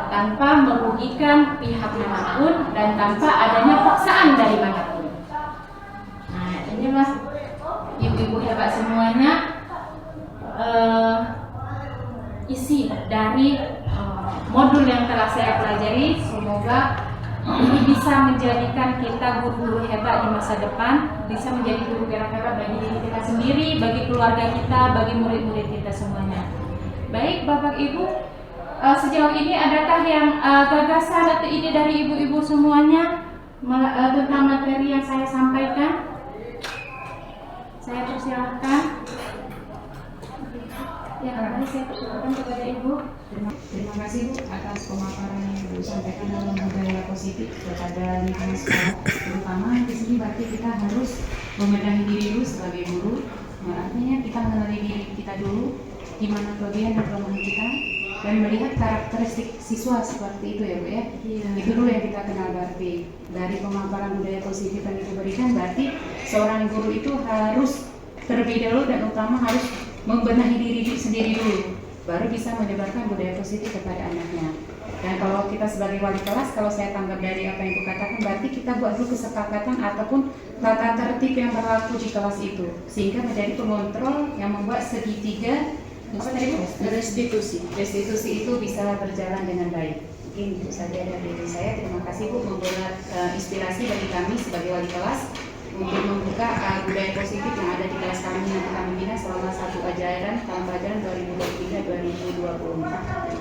tanpa merugikan pihak manapun dan tanpa adanya paksaan dari manapun. Nah, ini mas ibu-ibu hebat semuanya, isi dari modul yang telah saya pelajari. Semoga ini bisa menjadikan kita guru-guru hebat di masa depan, bisa menjadi guru yang hebat bagi diri kita sendiri, bagi keluarga kita, bagi murid-murid kita semuanya. Baik Bapak Ibu, sejauh ini adakah yang gagasan atau ide dari ibu-ibu semuanya tentang materi yang saya sampaikan? Saya persilahkan. Ya, mari saya persilahkan kepada Ibu. Terima kasih Bu atas pemaparan yang Ibu sampaikan dalam budaya positif kepada lingkungan sekolah. Terutama di sini berarti kita harus membenahi diri dulu sebagai guru. Artinya kita mengenali diri kita dulu, gimana kelebihan dan kelemahan kita, dan melihat karakteristik siswa seperti itu ya Bu ya. Itu dulu yang kita kenal. Berarti dari pemaparan budaya positif yang Ibu berikan, berarti seorang guru itu harus terlebih dahulu dan utama harus membenahi diri sendiri dulu, baru bisa menyebarkan budaya positif kepada anaknya. Dan kalau kita sebagai wali kelas, kalau saya tanggap dari apa yang Ibu katakan, berarti kita buat dulu kesepakatan ataupun tata tertib yang berlaku di kelas itu, sehingga menjadi pengontrol yang membuat segitiga apa tadi Bu? Restitusi itu bisa berjalan dengan baik. Mungkin itu saja dari saya. Terima kasih Bu, membuat inspirasi bagi kami sebagai wali kelas untuk membuka budaya positif yang ada di kelas kami yang kami bina selama tahun pelajaran 2023-2024.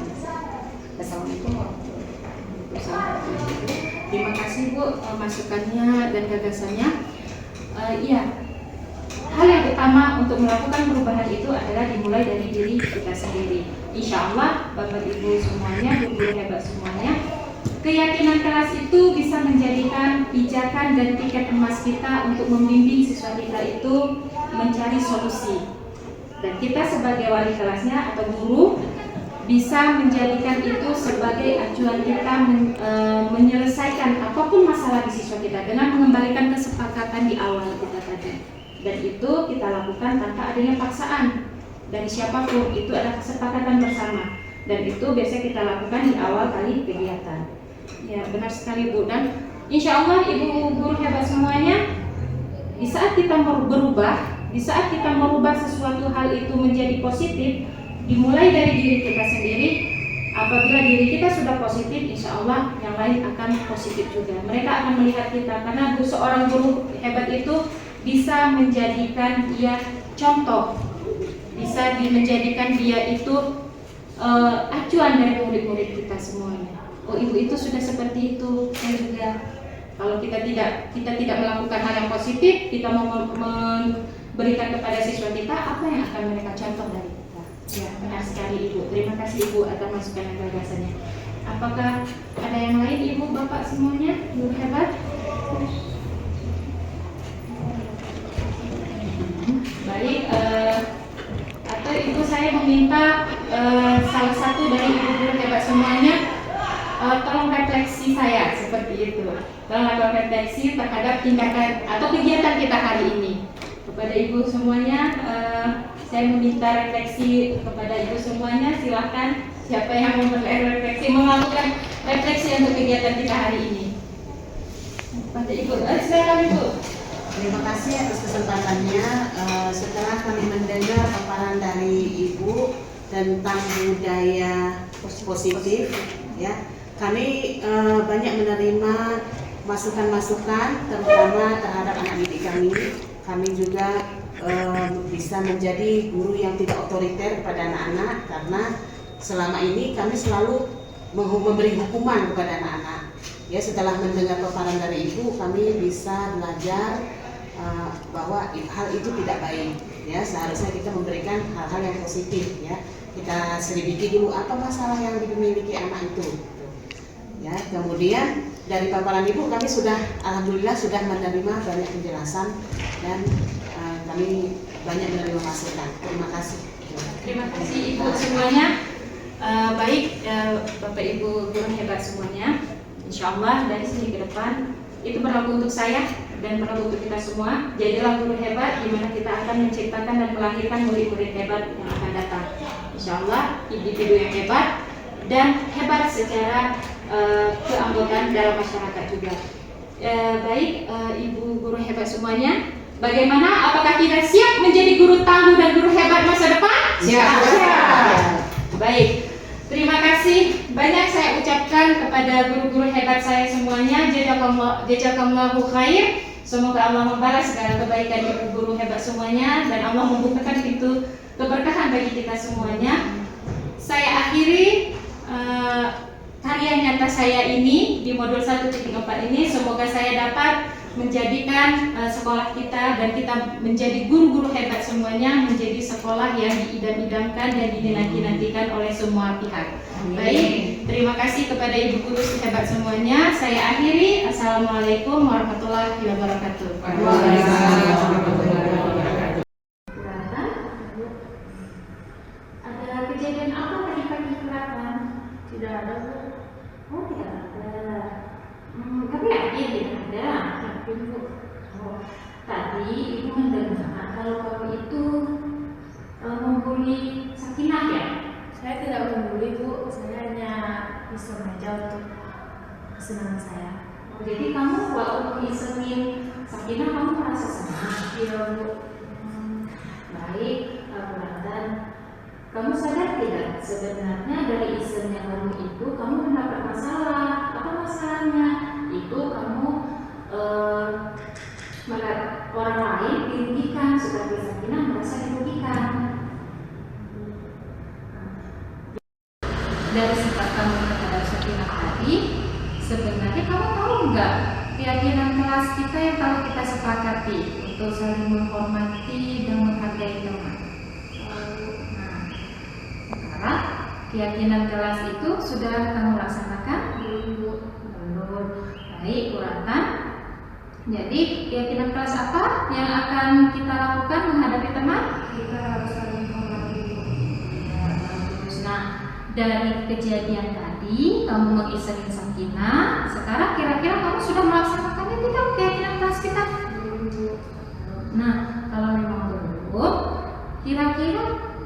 Assalamualaikum warahmatullahi wabarakatuh. Terima kasih Bu masukannya dan gagasannya. Iya, hal yang utama untuk melakukan perubahan itu adalah dimulai dari diri kita sendiri. Insya Allah Bapak Ibu semuanya, guru hebat semuanya, keyakinan keras itu bisa menjadikan pijakan dan tiket emas kita untuk membimbing siswa kita itu mencari solusi. Dan kita sebagai wali kelasnya atau guru bisa menjadikan itu sebagai acuan kita menyelesaikan apapun masalah di siswa kita dengan mengembalikan kesepakatan di awal kita tadi. Dan itu kita lakukan tanpa adanya paksaan dari siapapun, itu adalah kesepakatan bersama. Dan itu biasanya kita lakukan di awal kali kegiatan. Ya benar sekali Bu, dan insya Allah Ibu guru hebat semuanya, di saat kita berubah, di saat kita merubah sesuatu hal itu menjadi positif, dimulai dari diri kita sendiri. Apabila diri kita sudah positif, insya Allah yang lain akan positif juga. Mereka akan melihat kita, karena seorang guru hebat itu bisa menjadikan dia contoh, bisa menjadikan dia itu acuan dari murid-murid kita semuanya. Oh ibu itu sudah seperti itu, saya juga. Kalau kita tidak melakukan hal yang positif, kita mau memberikan kepada siswa kita, apa yang akan mereka contoh dari kita? Ya benar sekali Ibu. Terima kasih Ibu atas masukan dan gagasannya. Apakah ada yang lain Ibu Bapak semuanya guru hebat? Baik, atau Ibu saya meminta salah satu dari Ibu guru hebat semuanya tolong refleksi saya seperti itu. Tolong lakukan refleksi terhadap tindakan atau kegiatan kita hari ini. Kepada Ibu semuanya, saya meminta refleksi kepada Ibu semuanya. Silahkan siapa yang mau melakukan refleksi untuk kegiatan kita hari ini. Kepada Ibu, silakan Ibu. Terima kasih atas kesempatannya. Setelah kami mendengar paparan dari Ibu tentang budaya positif, ya, kami banyak menerima masukan-masukan, terutama terhadap anak didik kami. Kami juga bisa menjadi guru yang tidak otoriter kepada anak-anak, karena selama ini kami selalu memberi hukuman kepada anak-anak. Ya, setelah mendengar paparan dari Ibu, kami bisa belajar bahwa hal itu tidak baik. Ya, seharusnya kita memberikan hal-hal yang positif. Ya, kita selidiki dulu apa masalah yang dimiliki anak itu. Ya, kemudian dari paparan Ibu kami sudah, alhamdulillah sudah menerima banyak penjelasan dan kami banyak menerima masukan. Terima kasih. Terima kasih Ibu semuanya. Baik, Bapak Ibu guru hebat semuanya. Insya Allah dari sini ke depan itu berlaku untuk saya dan berlaku untuk kita semua. Jadilah guru hebat, di mana kita akan menciptakan dan melahirkan murid-murid hebat yang akan datang. Insya Allah individu yang hebat dan hebat secara keanggotaan dalam masyarakat juga. Baik, Ibu guru hebat semuanya, bagaimana? Apakah kita siap menjadi guru tangguh dan guru hebat masa depan? Siap. Baik, terima kasih banyak saya ucapkan kepada guru-guru hebat saya semuanya. Jazakallahu khair. Semoga Allah membalas segala kebaikan ibu guru hebat semuanya dan Allah membukakan pintu keberkahan bagi kita semuanya. Saya akhiri karya nyata saya ini di modul 1.4 ini. Semoga saya dapat menjadikan sekolah kita dan kita menjadi guru-guru hebat semuanya menjadi sekolah yang diidam-idamkan dan dinanti-nantikan oleh semua pihak. Baik, terima kasih kepada ibu guru hebat semuanya. Saya akhiri. Assalamualaikum warahmatullahi wabarakatuh. Ada kejadian apa tadi pagi kelihatan? Tidak ada Bu. Oh tidak ada. Tapi yakin tidak ada. Yakin Bu. Oh, tadi ibu mendengar kalau kamu itu membuli Sakinah ya. Saya tidak peduli Bu, saya hanya iseng aja untuk kesenangan saya. Jadi kamu waktu isengin Sakinah kamu merasa senang? Iya Bu. Baik, dan kamu sadar tidak sebenarnya dari isengnya kamu itu kamu mendapat masalah. Apa masalahnya? Itu kamu melihat orang lain dirugikan, seperti Sakinah merasa dirugikan. Dari sikap kamu terhadap Sakinah tadi, sebenarnya kamu tahu nggak keyakinan kelas kita yang kalau kita sepakati untuk saling menghormati dan menghargai teman. Nah, sekarang keyakinan kelas itu sudah kamu laksanakan? Belum. Baik, kurangkan. Jadi keyakinan kelas apa yang akan kita lakukan menghadapi teman? Kita harus saling menghormati. Ya, bagus. Nah, dari kejadian tadi kamu mengisengin Sakinah, sekarang kira-kira kamu sudah melaksanakannya tidak keyakinan kelas kita? Nah, kalau memang belum, kira-kira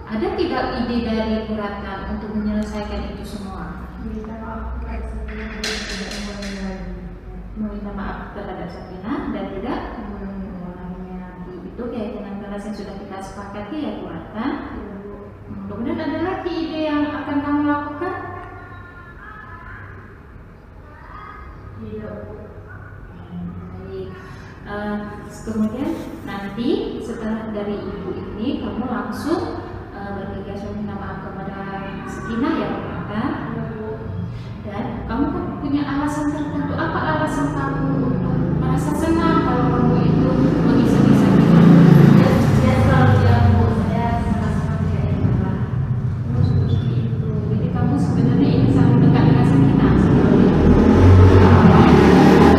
ada tidak ide dari Kuratan untuk menyelesaikan itu semua? Minta maaf kepada saya tidak mengulangi lagi. Meminta maaf terhadap Sakinah dan tidak mengulanginya lagi. Itu keyakinan kelas yang sudah kita sepakati ya Kuratan. Kemudian ada lagi ide yang akan kamu lakukan? Tidak. Baik. Kemudian nanti setelah dari ibu ini kamu langsung bergegas meminta maaf kepada Sakinah ya Kuratan. Dan kamu kan punya alasan tertentu. Apa alasan kamu untuk merasa senang kalau kamu itu mengisah-isah Sakinah? Dia selalu bilang Bu, saya sama-sama tidak ingin kalah. Seperti itu. Jadi kamu sebenarnya ingin saling dekat dengan Sakinah.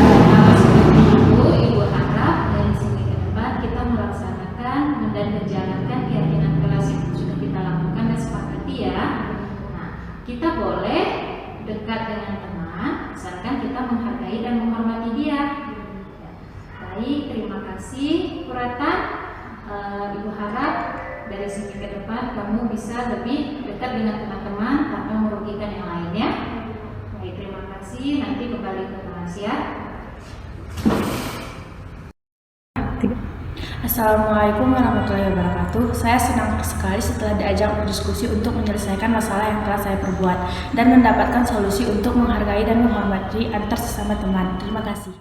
Kalau seperti itu, ibu harap dari sini ke depan kita melaksanakan dan menjalankan keyakinan kelas yang sudah kita lakukan dan sepakati ya. Nah, kita boleh dekat dengan teman, asalkan kita menghargai dan menghormati dia. Ya. Baik, terima kasih Kuratan. Ibu harap dari sini ke depan kamu bisa lebih dekat dengan teman-teman tanpa merugikan yang lainnya. Baik, terima kasih. Nanti kembali ke kelas ya. Assalamualaikum warahmatullahi wabarakatuh. Saya senang sekali setelah diajak berdiskusi untuk menyelesaikan masalah yang telah saya perbuat dan mendapatkan solusi untuk menghargai dan menghormati antar sesama teman. Terima kasih.